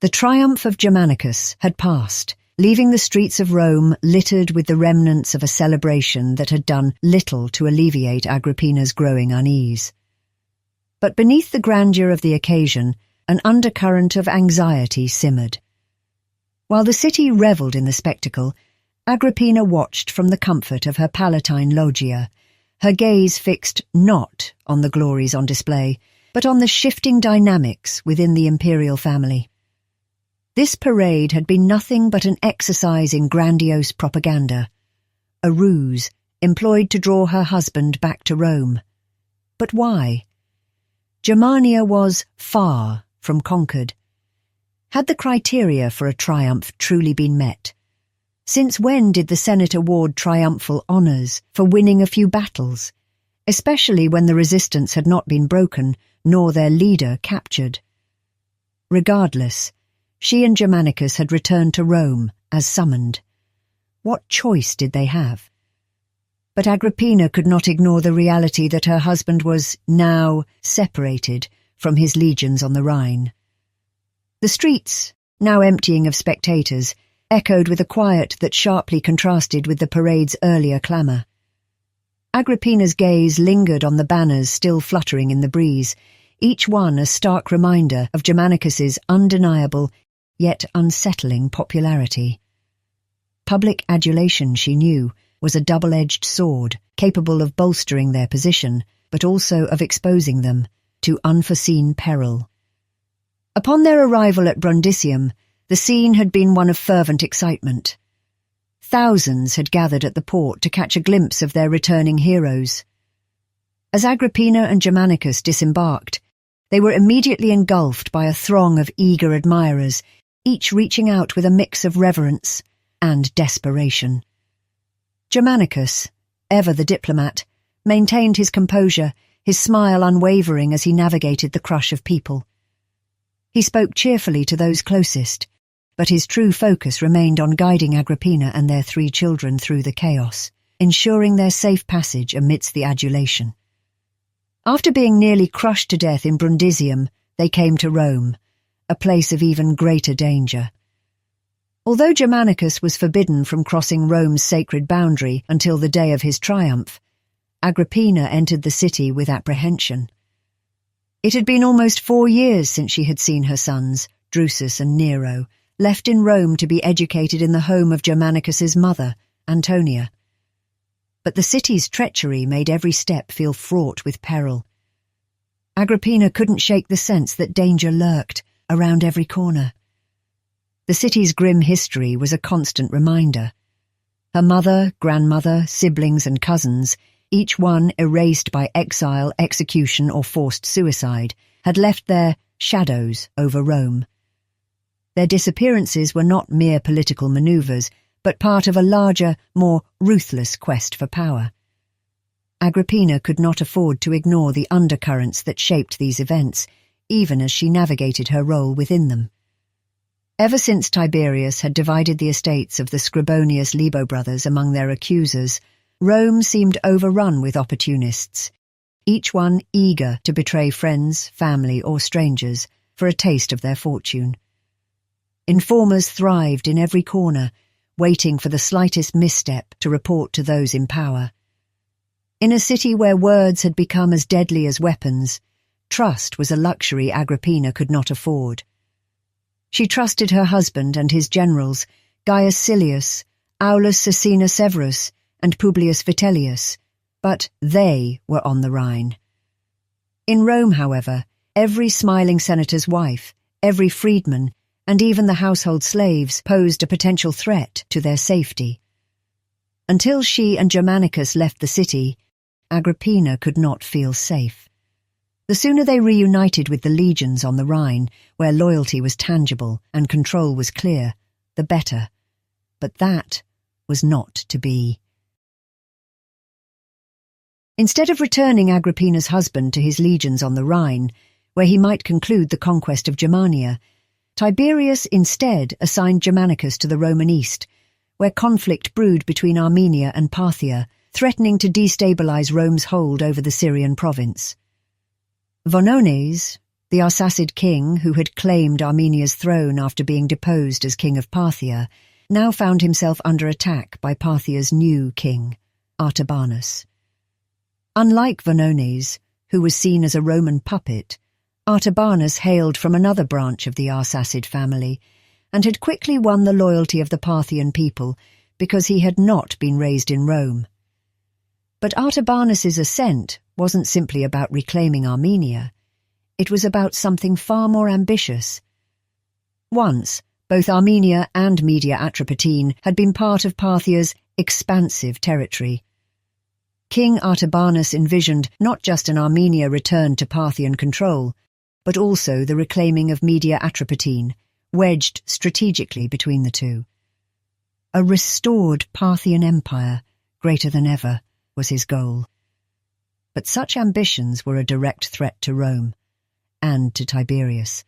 The triumph of Germanicus had passed, leaving the streets of Rome littered with the remnants of a celebration that had done little to alleviate Agrippina's growing unease. But beneath the grandeur of the occasion, an undercurrent of anxiety simmered. While the city revelled in the spectacle, Agrippina watched from the comfort of her Palatine loggia, her gaze fixed not on the glories on display, but on the shifting dynamics within the imperial family. This parade had been nothing but an exercise in grandiose propaganda, a ruse employed to draw her husband back to Rome. But why? Germania was far from conquered. Had the criteria for a triumph truly been met? Since when did the Senate award triumphal honours for winning a few battles, especially when the resistance had not been broken nor their leader captured? Regardless, she and Germanicus had returned to Rome as summoned. What choice did they have? But Agrippina could not ignore the reality that her husband was now separated from his legions on the Rhine. The streets, now emptying of spectators, echoed with a quiet that sharply contrasted with the parade's earlier clamour. Agrippina's gaze lingered on the banners still fluttering in the breeze, each one a stark reminder of Germanicus's undeniable yet unsettling popularity. Public adulation, she knew, was a double-edged sword, capable of bolstering their position, but also of exposing them to unforeseen peril. Upon their arrival at Brundisium, the scene had been one of fervent excitement. Thousands had gathered at the port to catch a glimpse of their returning heroes. As Agrippina and Germanicus disembarked, they were immediately engulfed by a throng of eager admirers, each reaching out with a mix of reverence and desperation. Germanicus, ever the diplomat, maintained his composure, his smile unwavering as he navigated the crush of people. He spoke cheerfully to those closest, but his true focus remained on guiding Agrippina and their 3 children through the chaos, ensuring their safe passage amidst the adulation. After being nearly crushed to death in Brundisium, they came to Rome, a place of even greater danger. Although Germanicus was forbidden from crossing Rome's sacred boundary until the day of his triumph, Agrippina entered the city with apprehension. It had been almost 4 years since she had seen her sons, Drusus and Nero, left in Rome to be educated in the home of Germanicus's mother, Antonia. But the city's treachery made every step feel fraught with peril. Agrippina couldn't shake the sense that danger lurked around every corner. The city's grim history was a constant reminder. Her mother, grandmother, siblings and cousins, each one erased by exile, execution or forced suicide, had left their shadows over Rome. Their disappearances were not mere political manoeuvres, but part of a larger, more ruthless quest for power. Agrippina could not afford to ignore the undercurrents that shaped these events, even as she navigated her role within them. Ever since Tiberius had divided the estates of the Scribonius Libo brothers among their accusers, Rome seemed overrun with opportunists, each one eager to betray friends, family or strangers for a taste of their fortune. Informers thrived in every corner, waiting for the slightest misstep to report to those in power. In a city where words had become as deadly as weapons, trust was a luxury Agrippina could not afford. She trusted her husband and his generals, Gaius Silius, Aulus Caecina Severus, and Publius Vitellius, but they were on the Rhine. In Rome, however, every smiling senator's wife, every freedman, and even the household slaves posed a potential threat to their safety. Until she and Germanicus left the city, Agrippina could not feel safe. The sooner they reunited with the legions on the Rhine, where loyalty was tangible and control was clear, the better. But that was not to be. Instead of returning Agrippina's husband to his legions on the Rhine, where he might conclude the conquest of Germania, Tiberius instead assigned Germanicus to the Roman East, where conflict brewed between Armenia and Parthia, threatening to destabilize Rome's hold over the Syrian province. Vonones, The Arsacid king, who had claimed Armenia's throne after being deposed as king of Parthia, now found himself under attack by Parthia's new king, Artabanus. Unlike Vonones, who was seen as a Roman puppet, Artabanus hailed from another branch of the Arsacid family and had quickly won the loyalty of the Parthian people because he had not been raised in Rome. But Artabanus's ascent wasn't simply about reclaiming Armenia. It was about something far more ambitious. Once, both Armenia and Media Atropatene had been part of Parthia's expansive territory. King Artabanus envisioned not just an Armenia returned to Parthian control, but also the reclaiming of Media Atropatene, wedged strategically between the two. A restored Parthian empire, greater than ever, was his goal. But such ambitions were a direct threat to Rome, and to Tiberius.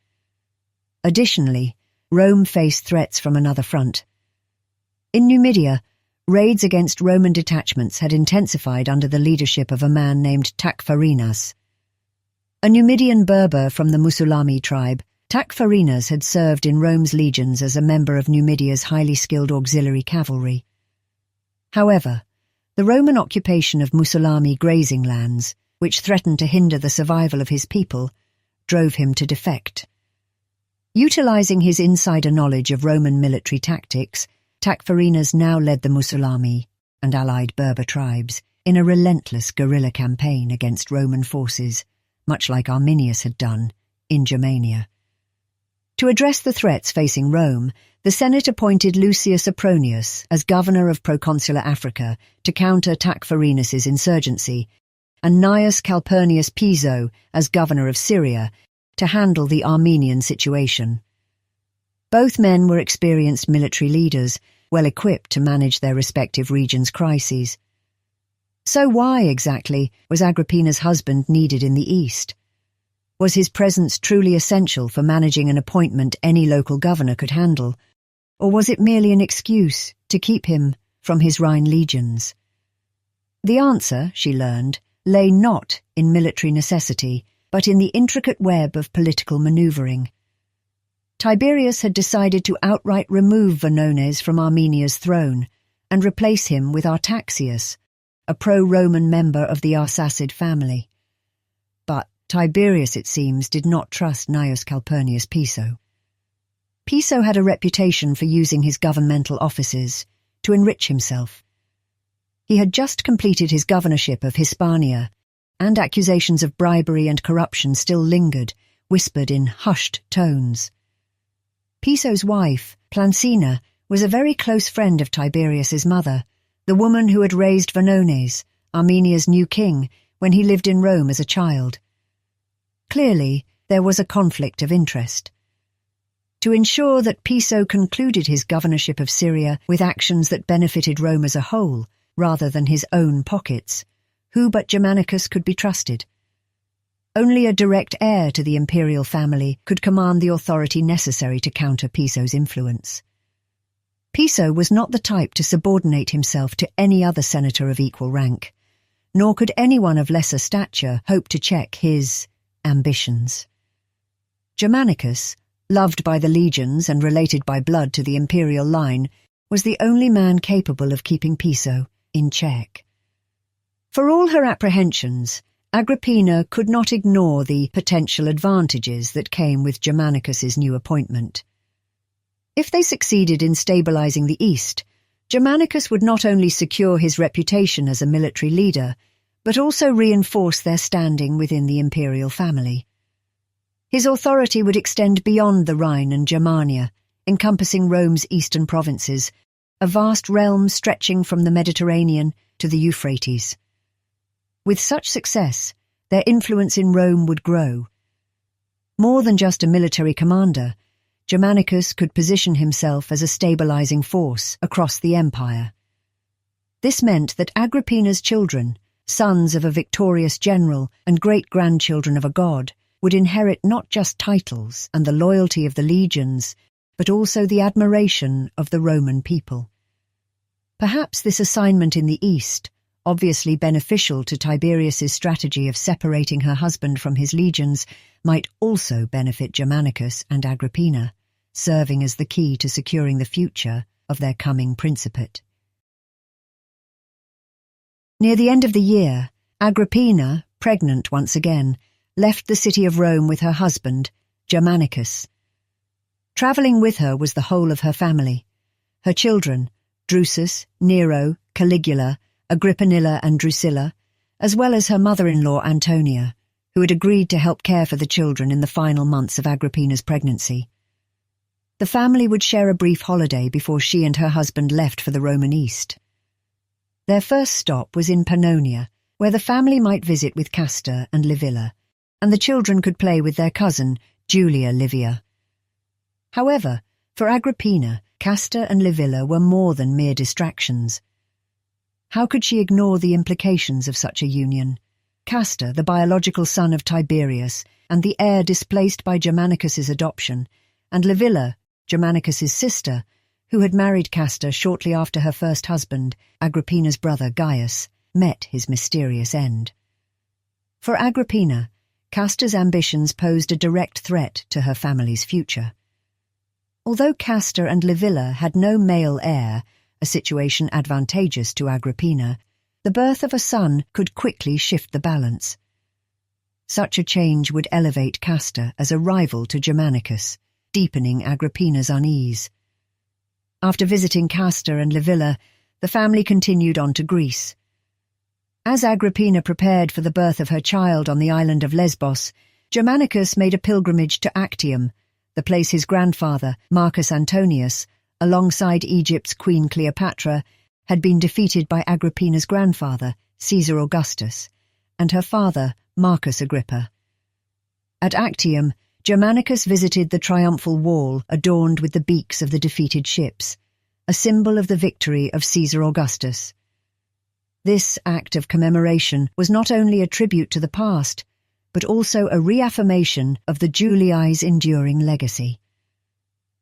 Additionally, Rome faced threats from another front. In Numidia, raids against Roman detachments had intensified under the leadership of a man named Tacfarinas. A Numidian Berber from the Musulami tribe, Tacfarinas had served in Rome's legions as a member of Numidia's highly skilled auxiliary cavalry. However, the Roman occupation of Musulami grazing lands, which threatened to hinder the survival of his people, drove him to defect. Utilizing his insider knowledge of Roman military tactics, Tacfarinas now led the Musulami and allied Berber tribes in a relentless guerrilla campaign against Roman forces, much like Arminius had done in Germania. To address the threats facing Rome, the Senate appointed Lucius Apronius as governor of proconsular Africa to counter Tacfarinus's insurgency, and Gnaeus Calpurnius Piso as governor of Syria to handle the Armenian situation. Both men were experienced military leaders, well equipped to manage their respective regions' crises. So why, exactly, was Agrippina's husband needed in the East? Was his presence truly essential for managing an appointment any local governor could handle, or was it merely an excuse to keep him from his Rhine legions? The answer, she learned, lay not in military necessity, but in the intricate web of political maneuvering. Tiberius had decided to outright remove Vonones from Armenia's throne and replace him with Artaxius, a pro-Roman member of the Arsacid family. But Tiberius, it seems, did not trust Gnaeus Calpurnius Piso. Piso had a reputation for using his governmental offices to enrich himself. He had just completed his governorship of Hispania, and accusations of bribery and corruption still lingered, whispered in hushed tones. Piso's wife, Plancina, was a very close friend of Tiberius's mother, the woman who had raised Vonones, Armenia's new king, when he lived in Rome as a child. Clearly, there was a conflict of interest. To ensure that Piso concluded his governorship of Syria with actions that benefited Rome as a whole, rather than his own pockets, who but Germanicus could be trusted? Only a direct heir to the imperial family could command the authority necessary to counter Piso's influence. Piso was not the type to subordinate himself to any other senator of equal rank, nor could anyone of lesser stature hope to check his ambitions. Germanicus, loved by the legions and related by blood to the imperial line, was the only man capable of keeping Piso in check. For all her apprehensions, Agrippina could not ignore the potential advantages that came with Germanicus's new appointment. If they succeeded in stabilizing the East, Germanicus would not only secure his reputation as a military leader, but also reinforce their standing within the imperial family. His authority would extend beyond the Rhine and Germania, encompassing Rome's eastern provinces, a vast realm stretching from the Mediterranean to the Euphrates. With such success, their influence in Rome would grow. More than just a military commander, Germanicus could position himself as a stabilizing force across the empire. This meant that Agrippina's children, sons of a victorious general and great-grandchildren of a god, would inherit not just titles and the loyalty of the legions, but also the admiration of the Roman people. Perhaps this assignment in the East, obviously beneficial to Tiberius's strategy of separating her husband from his legions, might also benefit Germanicus and Agrippina, serving as the key to securing the future of their coming principate. Near the end of the year, Agrippina, pregnant once again, left the city of Rome with her husband, Germanicus. Travelling with her was the whole of her family. Her children, Drusus, Nero, Caligula, Agrippina and Drusilla, as well as her mother-in-law Antonia, who had agreed to help care for the children in the final months of Agrippina's pregnancy. The family would share a brief holiday before she and her husband left for the Roman East. Their first stop was in Pannonia, where the family might visit with Castor and Livilla, and the children could play with their cousin, Julia Livia. However, for Agrippina, Castor and Livilla were more than mere distractions. How could she ignore the implications of such a union? Castor, the biological son of Tiberius and the heir displaced by Germanicus's adoption, and Livilla, Germanicus's sister, who had married Castor shortly after her first husband, Agrippina's brother Gaius, met his mysterious end. For Agrippina, Castor's ambitions posed a direct threat to her family's future. Although Castor and Livilla had no male heir, a situation advantageous to Agrippina, the birth of a son could quickly shift the balance. Such a change would elevate Castor as a rival to Germanicus, deepening Agrippina's unease. After visiting Castor and Livilla, the family continued on to Greece. As Agrippina prepared for the birth of her child on the island of Lesbos, Germanicus made a pilgrimage to Actium, the place his grandfather, Marcus Antonius, alongside Egypt's Queen Cleopatra, had been defeated by Agrippina's grandfather, Caesar Augustus, and her father, Marcus Agrippa. At Actium, Germanicus visited the triumphal wall adorned with the beaks of the defeated ships, a symbol of the victory of Caesar Augustus. This act of commemoration was not only a tribute to the past, but also a reaffirmation of the Julii's enduring legacy.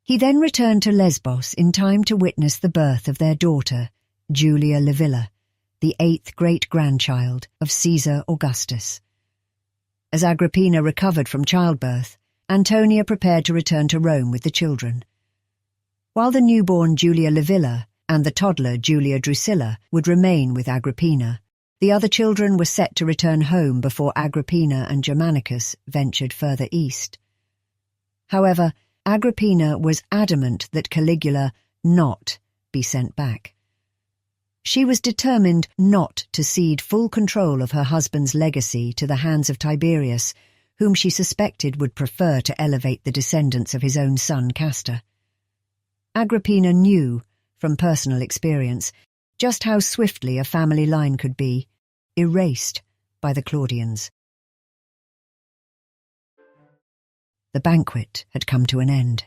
He then returned to Lesbos in time to witness the birth of their daughter, Julia Livilla, the 8th great-grandchild of Caesar Augustus. As Agrippina recovered from childbirth, Antonia prepared to return to Rome with the children. While the newborn Julia Livilla and the toddler Julia Drusilla would remain with Agrippina, the other children were set to return home before Agrippina and Germanicus ventured further east. However, Agrippina was adamant that Caligula not be sent back. She was determined not to cede full control of her husband's legacy to the hands of Tiberius, whom she suspected would prefer to elevate the descendants of his own son Castor. Agrippina knew, from personal experience, just how swiftly a family line could be erased by the Claudians. The banquet had come to an end.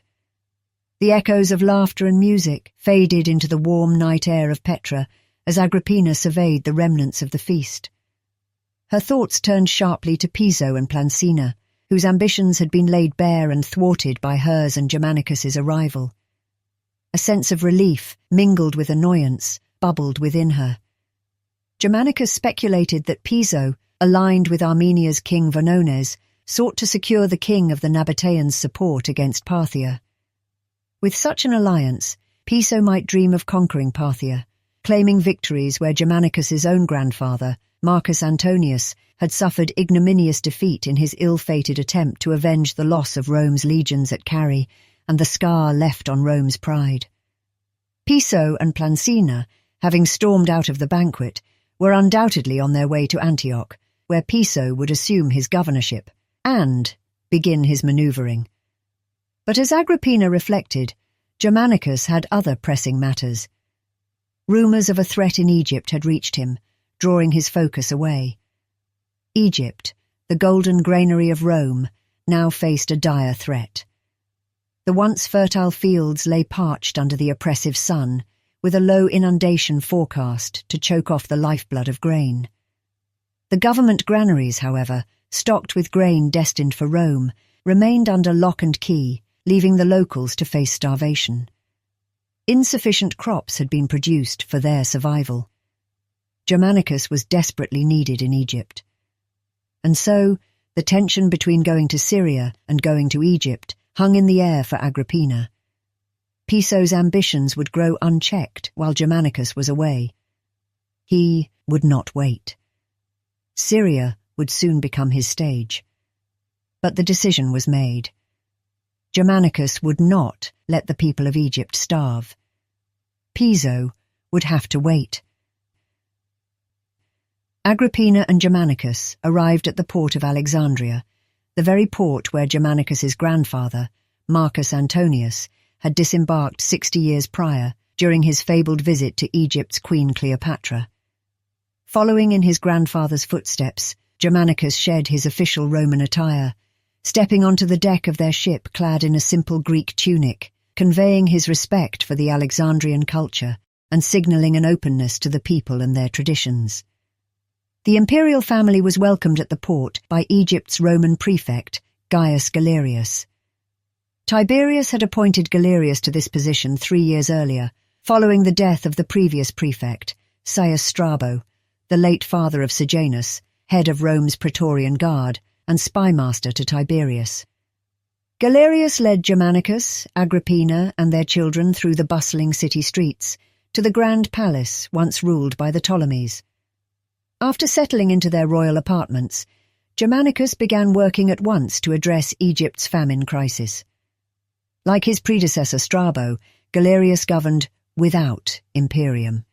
The echoes of laughter and music faded into the warm night air of Petra as Agrippina surveyed the remnants of the feast. Her thoughts turned sharply to Piso and Plancina, whose ambitions had been laid bare and thwarted by hers and Germanicus's arrival. A sense of relief, mingled with annoyance, bubbled within her. Germanicus speculated that Piso, aligned with Armenia's king Vonones, sought to secure the king of the Nabateans' support against Parthia. With such an alliance, Piso might dream of conquering Parthia, claiming victories where Germanicus's own grandfather, Marcus Antonius, had suffered ignominious defeat in his ill-fated attempt to avenge the loss of Rome's legions at Carrhae and the scar left on Rome's pride. Piso and Plancina, having stormed out of the banquet, were undoubtedly on their way to Antioch, where Piso would assume his governorship and begin his manoeuvring. But as Agrippina reflected, Germanicus had other pressing matters. Rumours of a threat in Egypt had reached him, drawing his focus away. Egypt, the golden granary of Rome, now faced a dire threat. The once fertile fields lay parched under the oppressive sun, with a low inundation forecast to choke off the lifeblood of grain. The government granaries, however, stocked with grain destined for Rome, remained under lock and key, leaving the locals to face starvation. Insufficient crops had been produced for their survival. Germanicus was desperately needed in Egypt. And so, the tension between going to Syria and going to Egypt hung in the air for Agrippina. Piso's ambitions would grow unchecked while Germanicus was away. He would not wait. Syria would soon become his stage. But the decision was made. Germanicus would not let the people of Egypt starve. Piso would have to wait. Agrippina and Germanicus arrived at the port of Alexandria, the very port where Germanicus's grandfather, Marcus Antonius, had disembarked 60 years prior during his fabled visit to Egypt's Queen Cleopatra. Following in his grandfather's footsteps, Germanicus shed his official Roman attire, stepping onto the deck of their ship clad in a simple Greek tunic, conveying his respect for the Alexandrian culture and signalling an openness to the people and their traditions. The imperial family was welcomed at the port by Egypt's Roman prefect, Gaius Galerius. Tiberius had appointed Galerius to this position 3 years earlier, following the death of the previous prefect, Caius Strabo, the late father of Sejanus, head of Rome's Praetorian Guard and spymaster to Tiberius. Galerius led Germanicus, Agrippina, and their children through the bustling city streets to the grand palace once ruled by the Ptolemies. After settling into their royal apartments, Germanicus began working at once to address Egypt's famine crisis. Like his predecessor Strabo, Galerius governed without imperium.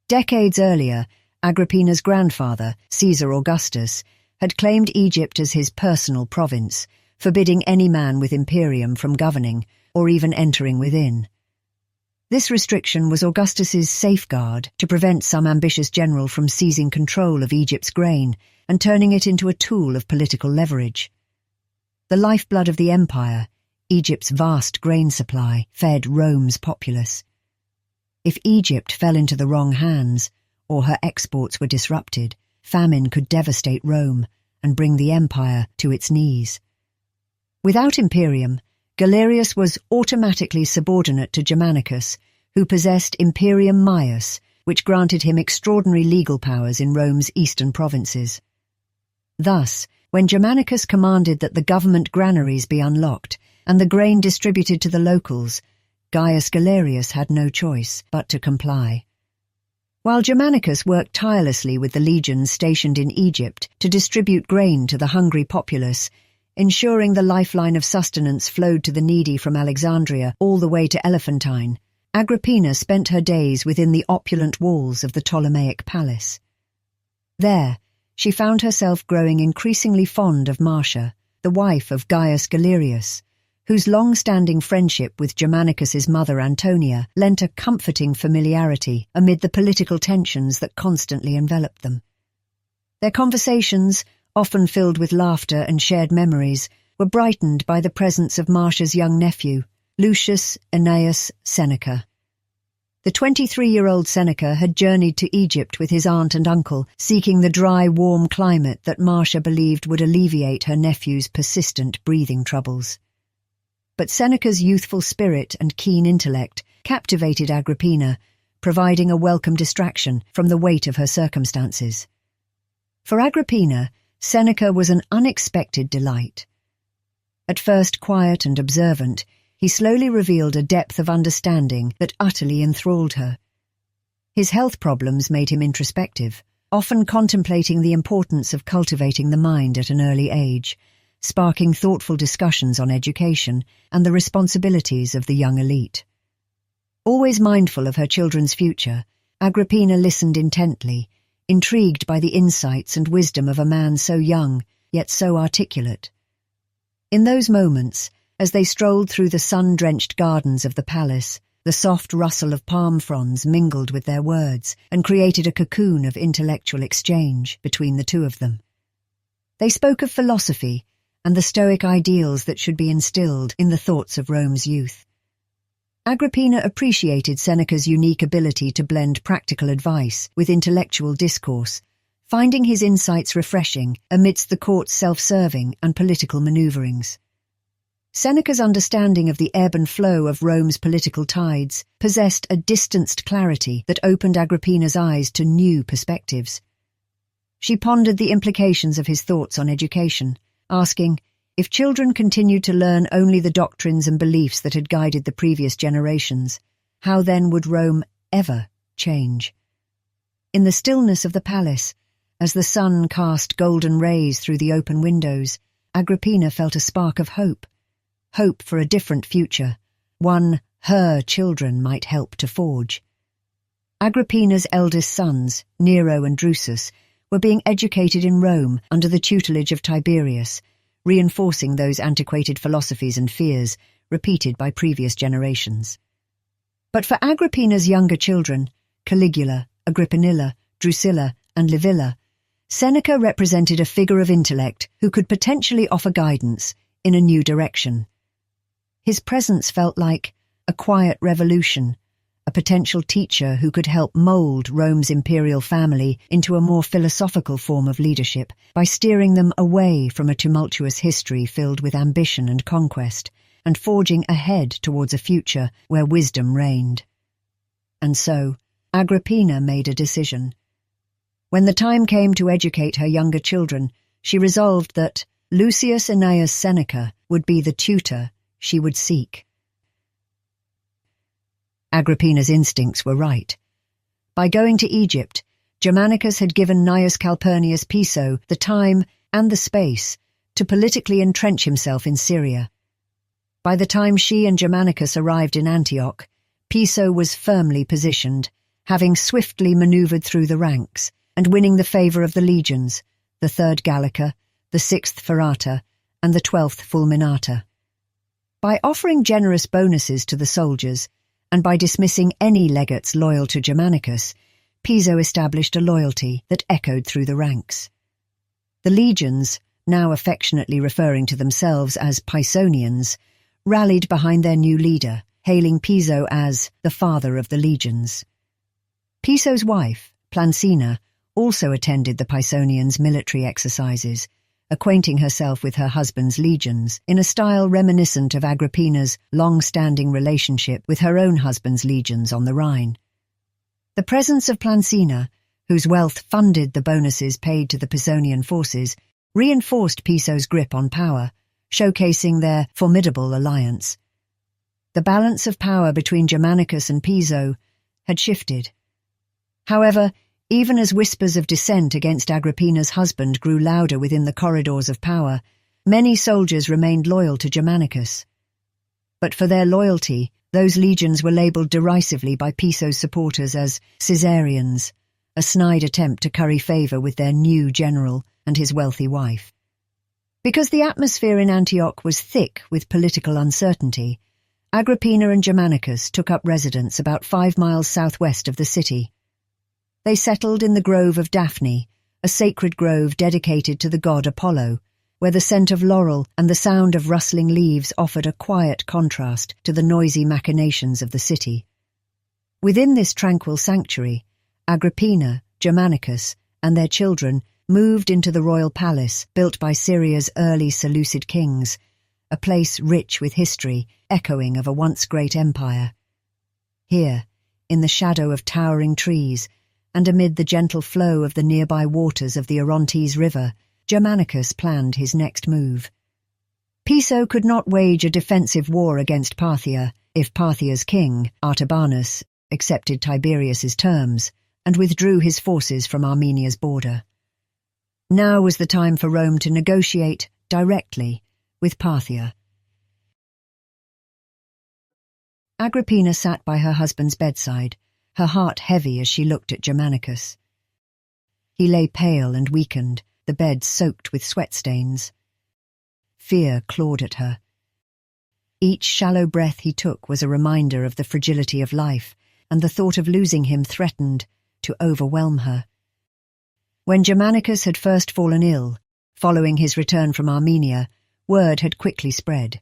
Decades earlier, Agrippina's grandfather, Caesar Augustus, had claimed Egypt as his personal province, forbidding any man with imperium from governing or even entering within. This restriction was Augustus's safeguard to prevent some ambitious general from seizing control of Egypt's grain and turning it into a tool of political leverage. The lifeblood of the empire, Egypt's vast grain supply, fed Rome's populace. If Egypt fell into the wrong hands, or her exports were disrupted, famine could devastate Rome and bring the empire to its knees. Without imperium, Galerius was automatically subordinate to Germanicus, who possessed imperium maius, which granted him extraordinary legal powers in Rome's eastern provinces. Thus, when Germanicus commanded that the government granaries be unlocked and the grain distributed to the locals, Gaius Galerius had no choice but to comply. While Germanicus worked tirelessly with the legions stationed in Egypt to distribute grain to the hungry populace, ensuring the lifeline of sustenance flowed to the needy from Alexandria all the way to Elephantine, Agrippina spent her days within the opulent walls of the Ptolemaic palace. There, she found herself growing increasingly fond of Marcia, the wife of Gaius Galerius, whose long-standing friendship with Germanicus's mother Antonia lent a comforting familiarity amid the political tensions that constantly enveloped them. Their conversations, often filled with laughter and shared memories, were brightened by the presence of Marcia's young nephew, Lucius Annaeus Seneca. The 23-year-old Seneca had journeyed to Egypt with his aunt and uncle, seeking the dry, warm climate that Marcia believed would alleviate her nephew's persistent breathing troubles. But Seneca's youthful spirit and keen intellect captivated Agrippina, providing a welcome distraction from the weight of her circumstances. For Agrippina, Seneca was an unexpected delight. At first quiet and observant, he slowly revealed a depth of understanding that utterly enthralled her. His health problems made him introspective, often contemplating the importance of cultivating the mind at an early age, sparking thoughtful discussions on education and the responsibilities of the young elite. Always mindful of her children's future, Agrippina listened intently, intrigued by the insights and wisdom of a man so young, yet so articulate. In those moments, as they strolled through the sun-drenched gardens of the palace, the soft rustle of palm fronds mingled with their words and created a cocoon of intellectual exchange between the two of them. They spoke of philosophy and the Stoic ideals that should be instilled in the thoughts of Rome's youth. Agrippina appreciated Seneca's unique ability to blend practical advice with intellectual discourse, finding his insights refreshing amidst the court's self-serving and political maneuverings. Seneca's understanding of the ebb and flow of Rome's political tides possessed a distanced clarity that opened Agrippina's eyes to new perspectives. She pondered the implications of his thoughts on education, asking, if children continued to learn only the doctrines and beliefs that had guided the previous generations, how then would Rome ever change? In the stillness of the palace, as the sun cast golden rays through the open windows, Agrippina felt a spark of hope for a different future, one her children might help to forge. Agrippina's eldest sons, Nero and Drusus, were being educated in Rome under the tutelage of Tiberius, reinforcing those antiquated philosophies and fears repeated by previous generations. But for Agrippina's younger children, Caligula, Agrippinilla, Drusilla, and Livilla, Seneca represented a figure of intellect who could potentially offer guidance in a new direction. His presence felt like a quiet revolution, a potential teacher who could help mold Rome's imperial family into a more philosophical form of leadership by steering them away from a tumultuous history filled with ambition and conquest, and forging ahead towards a future where wisdom reigned. And so, Agrippina made a decision. When the time came to educate her younger children, she resolved that Lucius Annaeus Seneca would be the tutor she would seek. Agrippina's instincts were right. By going to Egypt, Germanicus had given Gnaeus Calpurnius Piso the time and the space to politically entrench himself in Syria. By the time she and Germanicus arrived in Antioch, Piso was firmly positioned, having swiftly maneuvered through the ranks and winning the favour of the legions, the 3rd Gallica, the 6th Ferrata, and the 12th Fulminata. By offering generous bonuses to the soldiers, and by dismissing any legates loyal to Germanicus, Piso established a loyalty that echoed through the ranks. The legions, now affectionately referring to themselves as Pisonians, rallied behind their new leader, hailing Piso as the father of the legions. Piso's wife, Plancina, also attended the Pisonians' military exercises, acquainting herself with her husband's legions in a style reminiscent of Agrippina's long-standing relationship with her own husband's legions on the Rhine. The presence of Plancina, whose wealth funded the bonuses paid to the Pisonian forces, reinforced Piso's grip on power, showcasing their formidable alliance. The balance of power between Germanicus and Piso had shifted. However, even as whispers of dissent against Agrippina's husband grew louder within the corridors of power, many soldiers remained loyal to Germanicus. But for their loyalty, those legions were labelled derisively by Piso's supporters as Caesarians, a snide attempt to curry favour with their new general and his wealthy wife. Because the atmosphere in Antioch was thick with political uncertainty, Agrippina and Germanicus took up residence about 5 miles southwest of the city. They settled in the grove of Daphne, a sacred grove dedicated to the god Apollo, where the scent of laurel and the sound of rustling leaves offered a quiet contrast to the noisy machinations of the city. Within this tranquil sanctuary, Agrippina, Germanicus, and their children moved into the royal palace built by Syria's early Seleucid kings, a place rich with history, echoing of a once great empire. Here, in the shadow of towering trees, and amid the gentle flow of the nearby waters of the Orontes River, Germanicus planned his next move. Piso could not wage a defensive war against Parthia if Parthia's king, Artabanus, accepted Tiberius's terms and withdrew his forces from Armenia's border. Now was the time for Rome to negotiate directly with Parthia. Agrippina sat by her husband's bedside, her heart heavy as she looked at Germanicus. He lay pale and weakened, the bed soaked with sweat stains. Fear clawed at her. Each shallow breath he took was a reminder of the fragility of life, and the thought of losing him threatened to overwhelm her. When Germanicus had first fallen ill, following his return from Armenia, word had quickly spread.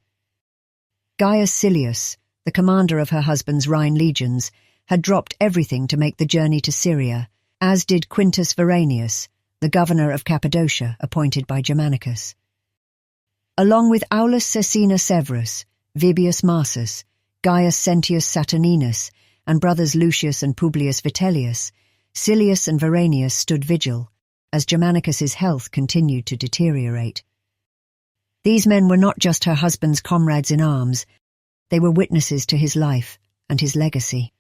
Gaius Silius, the commander of her husband's Rhine legions, had dropped everything to make the journey to Syria, as did Quintus Veranius, the governor of Cappadocia appointed by Germanicus. Along with Aulus Caecina Severus, Vibius Marsus, Gaius Sentius Saturninus, and brothers Lucius and Publius Vitellius, Silius and Veranius stood vigil, as Germanicus's health continued to deteriorate. These men were not just her husband's comrades in arms, they were witnesses to his life and his legacy.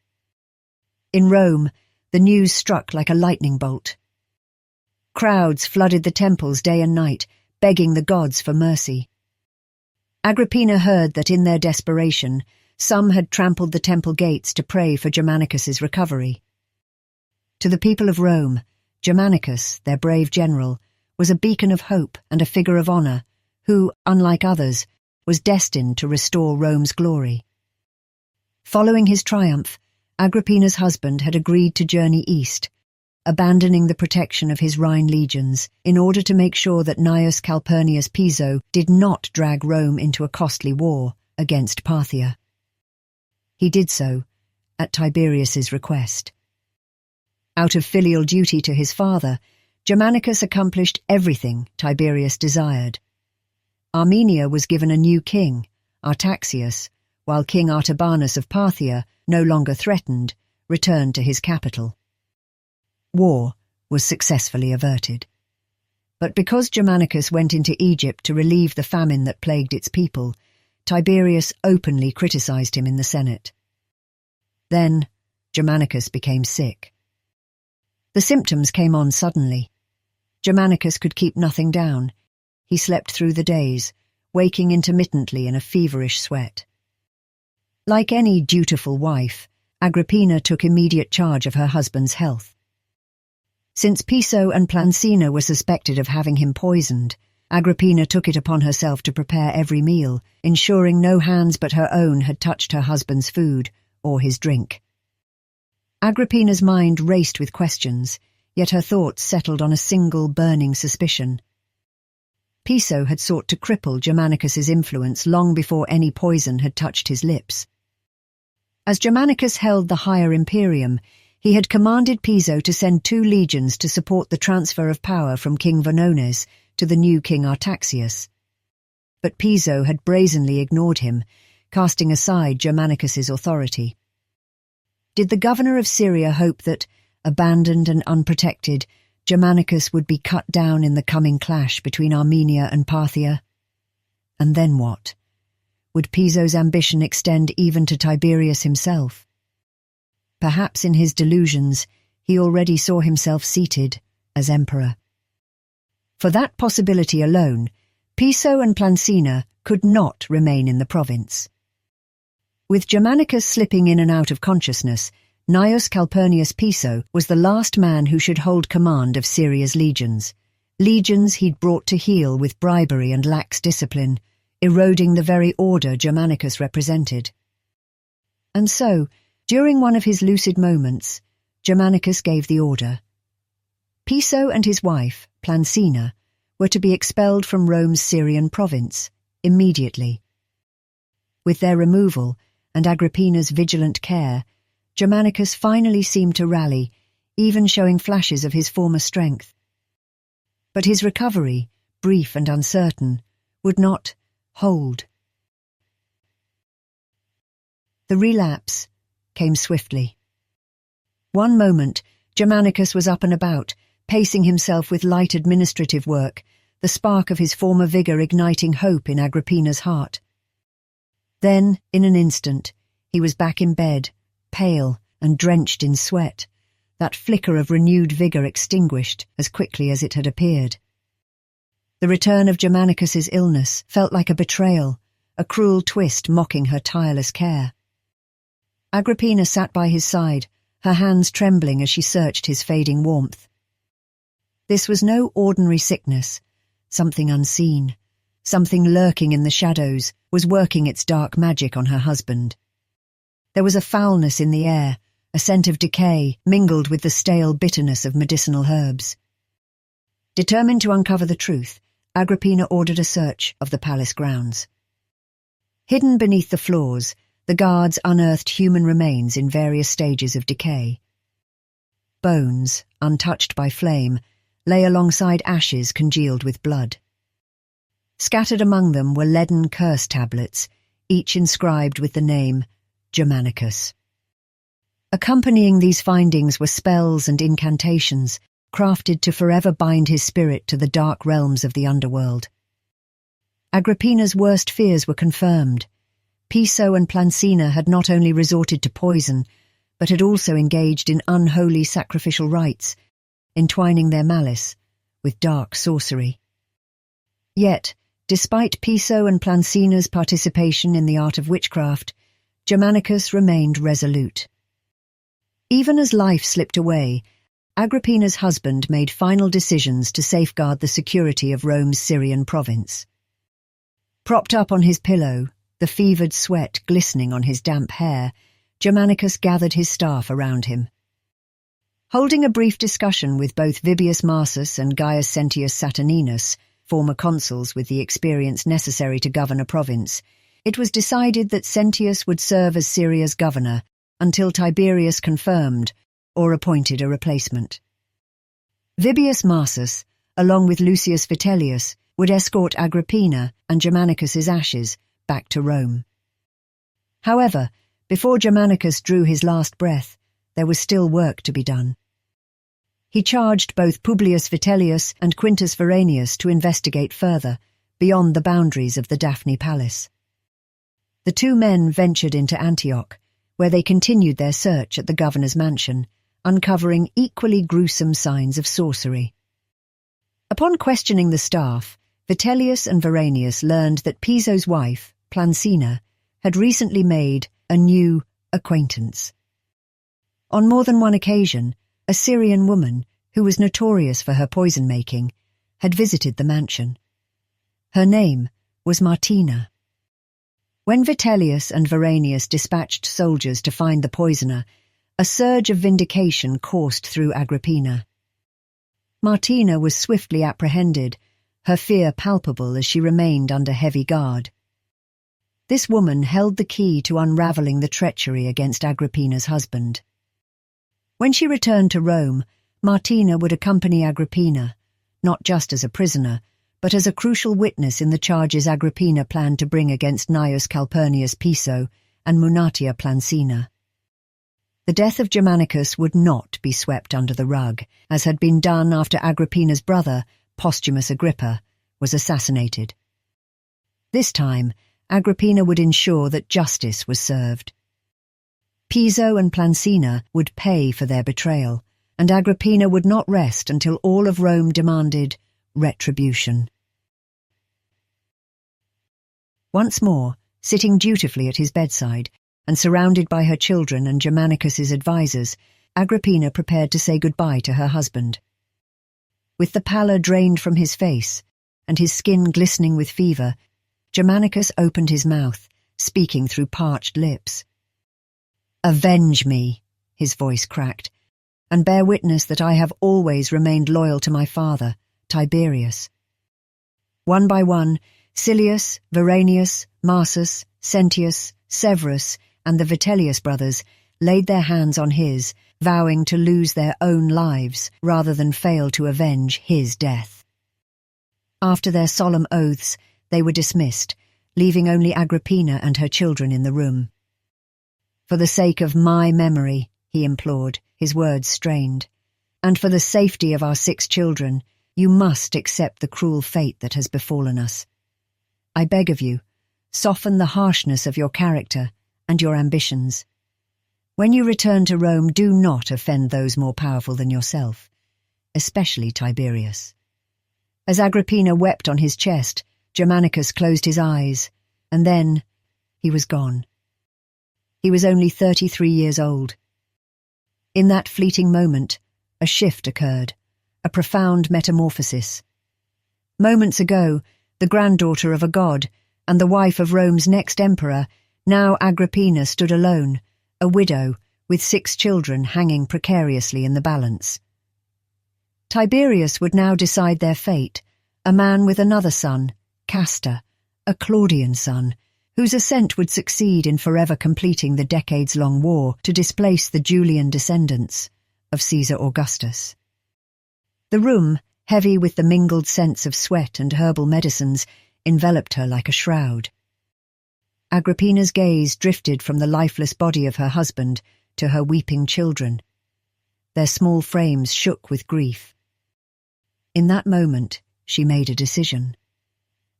In Rome, the news struck like a lightning bolt. Crowds flooded the temples day and night, begging the gods for mercy. Agrippina heard that in their desperation, some had trampled the temple gates to pray for Germanicus's recovery. To the people of Rome, Germanicus, their brave general, was a beacon of hope and a figure of honor, who, unlike others, was destined to restore Rome's glory. Following his triumph, Agrippina's husband had agreed to journey east, abandoning the protection of his Rhine legions in order to make sure that Gnaeus Calpurnius Piso did not drag Rome into a costly war against Parthia. He did so at Tiberius's request. Out of filial duty to his father, Germanicus accomplished everything Tiberius desired. Armenia was given a new king, Artaxius, while King Artabanus of Parthia, no longer threatened, returned to his capital. War was successfully averted. But because Germanicus went into Egypt to relieve the famine that plagued its people, Tiberius openly criticized him in the Senate. Then Germanicus became sick. The symptoms came on suddenly. Germanicus could keep nothing down. He slept through the days, waking intermittently in a feverish sweat. Like any dutiful wife, Agrippina took immediate charge of her husband's health. Since Piso and Plancina were suspected of having him poisoned, Agrippina took it upon herself to prepare every meal, ensuring no hands but her own had touched her husband's food or his drink. Agrippina's mind raced with questions, yet her thoughts settled on a single burning suspicion. Piso had sought to cripple Germanicus's influence long before any poison had touched his lips. As Germanicus held the higher imperium, he had commanded Piso to send 2 legions to support the transfer of power from King Vonones to the new King Artaxius. But Piso had brazenly ignored him, casting aside Germanicus's authority. Did the governor of Syria hope that, abandoned and unprotected, Germanicus would be cut down in the coming clash between Armenia and Parthia? And then what? Would Piso's ambition extend even to Tiberius himself? Perhaps in his delusions he already saw himself seated as emperor. For that possibility alone, Piso and Plancina could not remain in the province. With Germanicus slipping in and out of consciousness, Gnaeus Calpurnius Piso was the last man who should hold command of Syria's legions he'd brought to heel with bribery and lax discipline, eroding the very order Germanicus represented. And so, during one of his lucid moments, Germanicus gave the order. Piso and his wife, Plancina, were to be expelled from Rome's Syrian province, immediately. With their removal, and Agrippina's vigilant care, Germanicus finally seemed to rally, even showing flashes of his former strength. But his recovery, brief and uncertain, would not hold. The relapse came swiftly. One moment, Germanicus was up and about, pacing himself with light administrative work, the spark of his former vigour igniting hope in Agrippina's heart. Then, in an instant, he was back in bed, pale and drenched in sweat, that flicker of renewed vigour extinguished as quickly as it had appeared. The return of Germanicus's illness felt like a betrayal, a cruel twist mocking her tireless care. Agrippina sat by his side, her hands trembling as she searched his fading warmth. This was no ordinary sickness. Something unseen, something lurking in the shadows, was working its dark magic on her husband. There was a foulness in the air, a scent of decay mingled with the stale bitterness of medicinal herbs. Determined to uncover the truth, Agrippina ordered a search of the palace grounds. Hidden beneath the floors, the guards unearthed human remains in various stages of decay. Bones, untouched by flame, lay alongside ashes congealed with blood. Scattered among them were leaden curse tablets, each inscribed with the name Germanicus. Accompanying these findings were spells and incantations, crafted to forever bind his spirit to the dark realms of the underworld. Agrippina's worst fears were confirmed. Piso and Plancina had not only resorted to poison, but had also engaged in unholy sacrificial rites, entwining their malice with dark sorcery. Yet, despite Piso and Plancina's participation in the art of witchcraft, Germanicus remained resolute. Even as life slipped away, Agrippina's husband made final decisions to safeguard the security of Rome's Syrian province. Propped up on his pillow, the fevered sweat glistening on his damp hair, Germanicus gathered his staff around him. Holding a brief discussion with both Vibius Marsus and Gaius Sentius Saturninus, former consuls with the experience necessary to govern a province, it was decided that Sentius would serve as Syria's governor until Tiberius confirmed or appointed a replacement. Vibius Marsus, along with Lucius Vitellius, would escort Agrippina and Germanicus's ashes back to Rome. However, before Germanicus drew his last breath, there was still work to be done. He charged both Publius Vitellius and Quintus Veranius to investigate further, beyond the boundaries of the Daphne Palace. The two men ventured into Antioch, where they continued their search at the governor's mansion, uncovering equally gruesome signs of sorcery. Upon questioning the staff, Vitellius and Veranius learned that Piso's wife, Plancina, had recently made a new acquaintance. On more than one occasion, a Syrian woman, who was notorious for her poison-making, had visited the mansion. Her name was Martina. When Vitellius and Veranius dispatched soldiers to find the poisoner, a surge of vindication coursed through Agrippina. Martina was swiftly apprehended, her fear palpable as she remained under heavy guard. This woman held the key to unravelling the treachery against Agrippina's husband. When she returned to Rome, Martina would accompany Agrippina, not just as a prisoner, but as a crucial witness in the charges Agrippina planned to bring against Gnaeus Calpurnius Piso and Munatia Plancina. The death of Germanicus would not be swept under the rug, as had been done after Agrippina's brother, Posthumus Agrippa, was assassinated. This time, Agrippina would ensure that justice was served. Piso and Plancina would pay for their betrayal, and Agrippina would not rest until all of Rome demanded retribution. Once more, sitting dutifully at his bedside, and surrounded by her children and Germanicus's advisers, Agrippina prepared to say goodbye to her husband. With the pallor drained from his face, and his skin glistening with fever, Germanicus opened his mouth, speaking through parched lips. "Avenge me," his voice cracked, "and bear witness that I have always remained loyal to my father, Tiberius." One by one, Silius, Veranius, Marsus, Sentius, Severus, and the Vitellius brothers laid their hands on his, vowing to lose their own lives rather than fail to avenge his death. After their solemn oaths, they were dismissed, leaving only Agrippina and her children in the room. "For the sake of my memory," he implored, his words strained, "and for the safety of our 6 children, you must accept the cruel fate that has befallen us. I beg of you, soften the harshness of your character and your ambitions. When you return to Rome, do not offend those more powerful than yourself, especially Tiberius." As Agrippina wept on his chest, Germanicus closed his eyes, and then he was gone. He was only 33 years old. In that fleeting moment, a shift occurred, a profound metamorphosis. Moments ago, the granddaughter of a god and the wife of Rome's next emperor, now Agrippina stood alone, a widow with 6 children hanging precariously in the balance. Tiberius would now decide their fate, a man with another son, Castor, a Claudian son, whose ascent would succeed in forever completing the decades-long war to displace the Julian descendants of Caesar Augustus. The room, heavy with the mingled scents of sweat and herbal medicines, enveloped her like a shroud. Agrippina's gaze drifted from the lifeless body of her husband to her weeping children. Their small frames shook with grief. In that moment, she made a decision.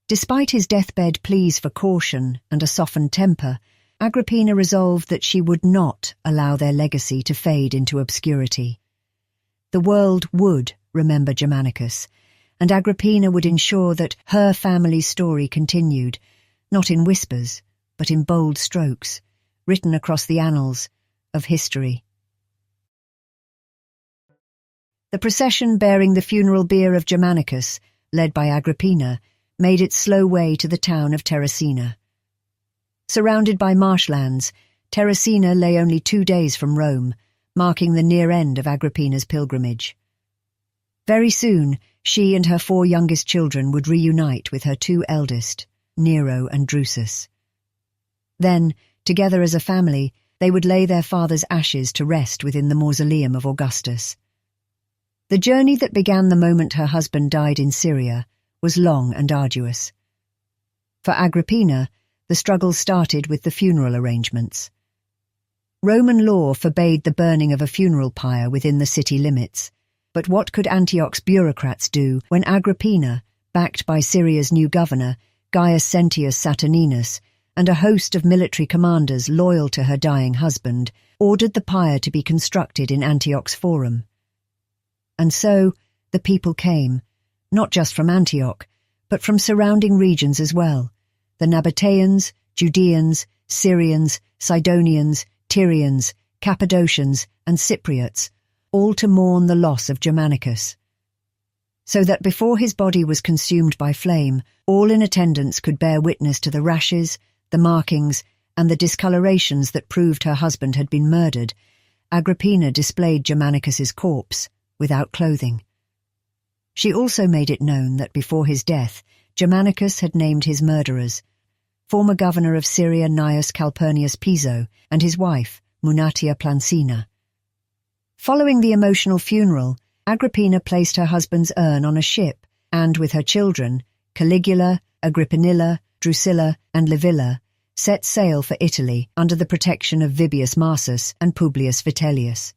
Despite his deathbed pleas for caution and a softened temper, Agrippina resolved that she would not allow their legacy to fade into obscurity. The world would remember Germanicus, and Agrippina would ensure that her family's story continued, not in whispers, but in bold strokes, written across the annals of history. The procession bearing the funeral bier of Germanicus, led by Agrippina, made its slow way to the town of Terracina. Surrounded by marshlands, Terracina lay only 2 days from Rome, marking the near end of Agrippina's pilgrimage. Very soon, she and her 4 youngest children would reunite with her 2 eldest, Nero and Drusus. Then, together as a family, they would lay their father's ashes to rest within the mausoleum of Augustus. The journey that began the moment her husband died in Syria was long and arduous. For Agrippina, the struggle started with the funeral arrangements. Roman law forbade the burning of a funeral pyre within the city limits, but what could Antioch's bureaucrats do when Agrippina, backed by Syria's new governor, Gaius Sentius Saturninus, and a host of military commanders loyal to her dying husband, ordered the pyre to be constructed in Antioch's forum? And so the people came, not just from Antioch, but from surrounding regions as well: the Nabateans, Judeans, Syrians, Sidonians, Tyrians, Cappadocians, and Cypriots, all to mourn the loss of Germanicus. So that before his body was consumed by flame, all in attendance could bear witness to the rashes, the markings, and the discolorations that proved her husband had been murdered, Agrippina displayed Germanicus's corpse, without clothing. She also made it known that before his death, Germanicus had named his murderers: former governor of Syria Gnaeus Calpurnius Piso and his wife, Munatia Plancina. Following the emotional funeral, Agrippina placed her husband's urn on a ship and, with her children, Caligula, Agrippinilla, Drusilla, and Livilla, set sail for Italy under the protection of Vibius Marsus and Publius Vitellius.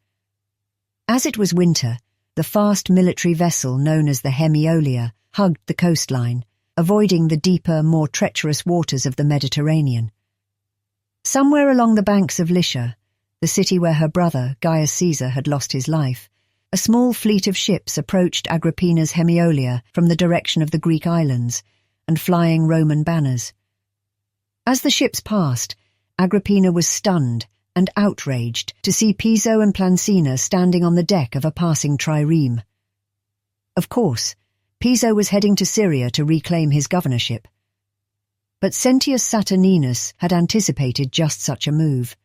As it was winter, the fast military vessel known as the Hemiolia hugged the coastline, avoiding the deeper, more treacherous waters of the Mediterranean. Somewhere along the banks of Lycia, the city where her brother, Gaius Caesar, had lost his life, a small fleet of ships approached Agrippina's Hemiolia from the direction of the Greek islands, and flying Roman banners. As the ships passed, Agrippina was stunned and outraged to see Piso and Plancina standing on the deck of a passing trireme. Of course, Piso was heading to Syria to reclaim his governorship. But Sentius Saturninus had anticipated just such a move.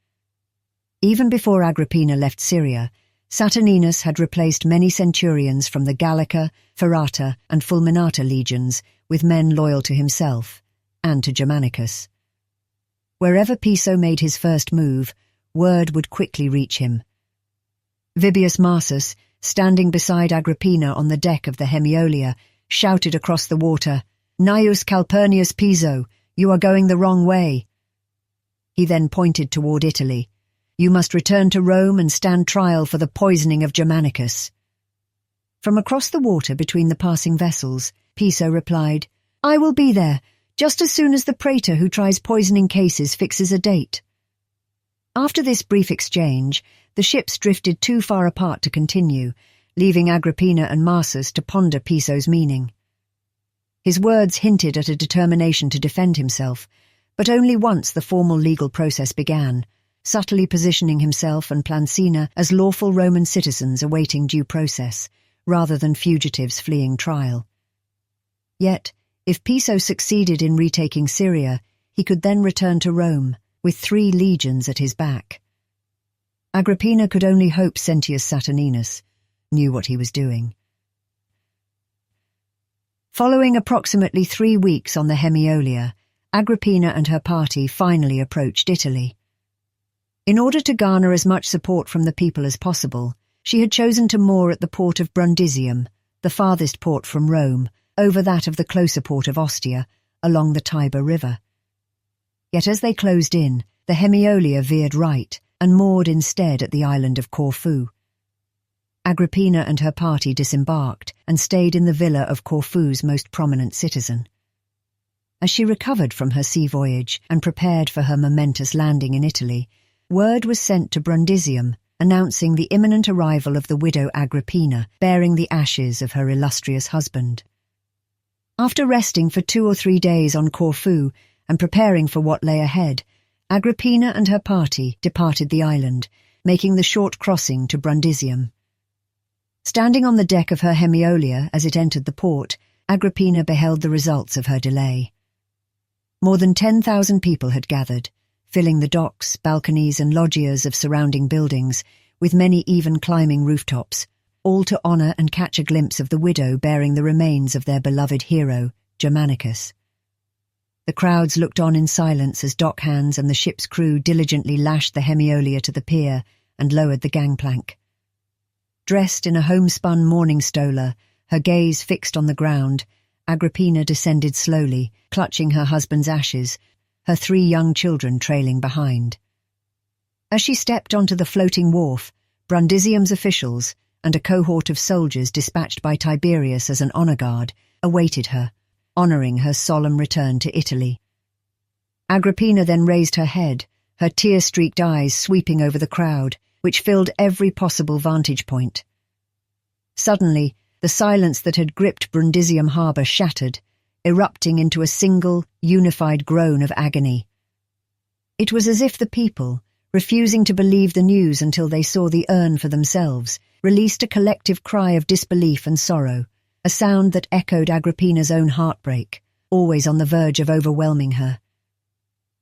Even before Agrippina left Syria, Saturninus had replaced many centurions from the Gallica, Ferrata, and Fulminata legions with men loyal to himself and to Germanicus. Wherever Piso made his first move, word would quickly reach him. Vibius Marsus, standing beside Agrippina on the deck of the Hemiolia, shouted across the water, "Gnaeus Calpurnius Piso, you are going the wrong way." He then pointed toward Italy. "You must return to Rome and stand trial for the poisoning of Germanicus." From across the water between the passing vessels, Piso replied, "I will be there, just as soon as the praetor who tries poisoning cases fixes a date." After this brief exchange, the ships drifted too far apart to continue, leaving Agrippina and Marsus to ponder Piso's meaning. His words hinted at a determination to defend himself, but only once the formal legal process began, subtly positioning himself and Plancina as lawful Roman citizens awaiting due process, rather than fugitives fleeing trial. Yet, if Piso succeeded in retaking Syria, he could then return to Rome, with 3 legions at his back. Agrippina could only hope Sentius Saturninus knew what he was doing. Following approximately 3 weeks on the Hemiolia, Agrippina and her party finally approached Italy. In order to garner as much support from the people as possible, she had chosen to moor at the port of Brundisium, the farthest port from Rome, over that of the closer port of Ostia, along the Tiber River. Yet as they closed in, the Hemiolia veered right and moored instead at the island of Corfu. Agrippina and her party disembarked and stayed in the villa of Corfu's most prominent citizen. As she recovered from her sea voyage and prepared for her momentous landing in Italy, word was sent to Brundisium announcing the imminent arrival of the widow Agrippina, bearing the ashes of her illustrious husband. After resting for 2 or 3 days on Corfu and preparing for what lay ahead, Agrippina and her party departed the island, making the short crossing to Brundisium. Standing on the deck of her Hemiolia as it entered the port, Agrippina beheld the results of her delay. More than 10,000 people had gathered, filling the docks, balconies and loggias of surrounding buildings, with many even climbing rooftops, all to honour and catch a glimpse of the widow bearing the remains of their beloved hero, Germanicus. The crowds looked on in silence as dockhands and the ship's crew diligently lashed the Hemiolia to the pier and lowered the gangplank. Dressed in a homespun mourning stola, her gaze fixed on the ground, Agrippina descended slowly, clutching her husband's ashes, her 3 young children trailing behind. As she stepped onto the floating wharf, Brundisium's officials and a cohort of soldiers dispatched by Tiberius as an honour guard awaited her, honouring her solemn return to Italy. Agrippina then raised her head, her tear-streaked eyes sweeping over the crowd, which filled every possible vantage point. Suddenly, the silence that had gripped Brundisium harbour shattered, erupting into a single, unified groan of agony. It was as if the people, refusing to believe the news until they saw the urn for themselves, released a collective cry of disbelief and sorrow, a sound that echoed Agrippina's own heartbreak, always on the verge of overwhelming her.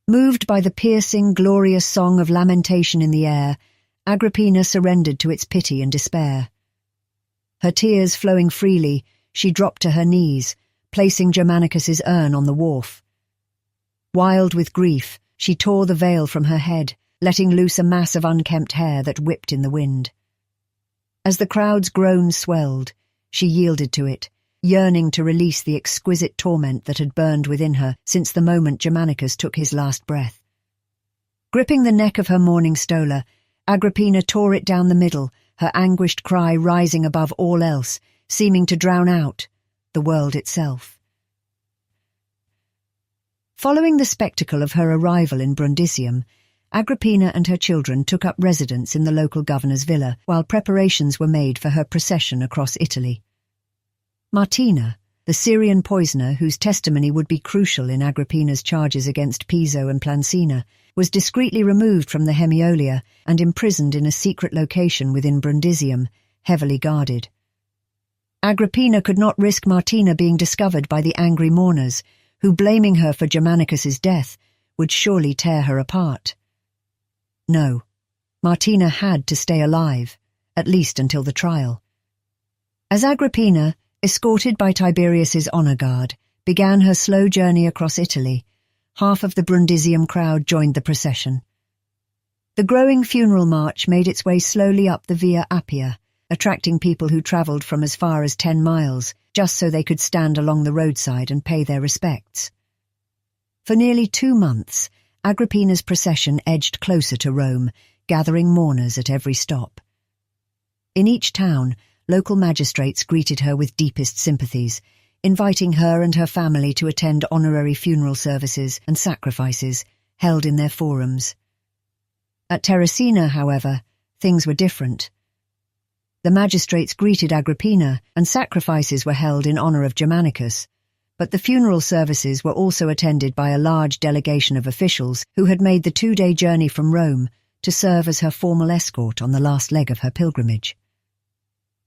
Moved by the piercing, glorious song of lamentation in the air, Agrippina surrendered to its pity and despair. Her tears flowing freely, she dropped to her knees, placing Germanicus's urn on the wharf. Wild with grief, she tore the veil from her head, letting loose a mass of unkempt hair that whipped in the wind. As the crowd's groans swelled, she yielded to it, yearning to release the exquisite torment that had burned within her since the moment Germanicus took his last breath. Gripping the neck of her mourning stola, Agrippina tore it down the middle, her anguished cry rising above all else, seeming to drown out the world itself. Following the spectacle of her arrival in Brundisium, Agrippina and her children took up residence in the local governor's villa while preparations were made for her procession across Italy. Martina, the Syrian poisoner whose testimony would be crucial in Agrippina's charges against Piso and Plancina, was discreetly removed from the Hemiolia and imprisoned in a secret location within Brundisium, heavily guarded. Agrippina could not risk Martina being discovered by the angry mourners, who, blaming her for Germanicus's death, would surely tear her apart. No, Martina had to stay alive, at least until the trial. As Agrippina, escorted by Tiberius's honour guard, began her slow journey across Italy, half of the Brundisium crowd joined the procession. The growing funeral march made its way slowly up the Via Appia, attracting people who travelled from as far as 10 miles, just so they could stand along the roadside and pay their respects. For nearly 2 months, Agrippina's procession edged closer to Rome, gathering mourners at every stop. In each town, local magistrates greeted her with deepest sympathies, inviting her and her family to attend honorary funeral services and sacrifices held in their forums. At Terracina, however, things were different. The magistrates greeted Agrippina, and sacrifices were held in honour of Germanicus, but the funeral services were also attended by a large delegation of officials who had made the 2-day journey from Rome to serve as her formal escort on the last leg of her pilgrimage.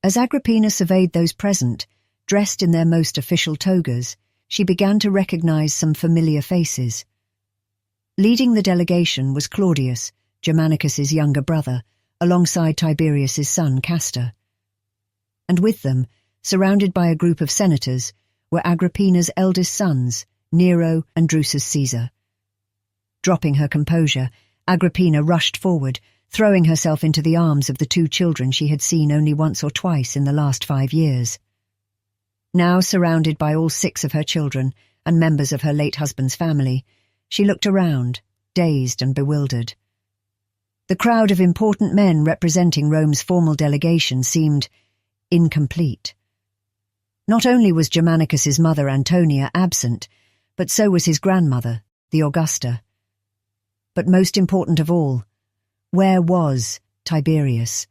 As Agrippina surveyed those present, dressed in their most official togas, she began to recognise some familiar faces. Leading the delegation was Claudius, Germanicus's younger brother, alongside Tiberius's son Castor. And with them, surrounded by a group of senators, were Agrippina's eldest sons, Nero and Drusus Caesar. Dropping her composure, Agrippina rushed forward, throwing herself into the arms of the 2 children she had seen only once or twice in the last 5 years. Now surrounded by all 6 of her children, and members of her late husband's family, she looked around, dazed and bewildered. The crowd of important men representing Rome's formal delegation seemed incomplete. Not only was Germanicus's mother Antonia absent, but so was his grandmother, the Augusta. But most important of all, where was Tiberius?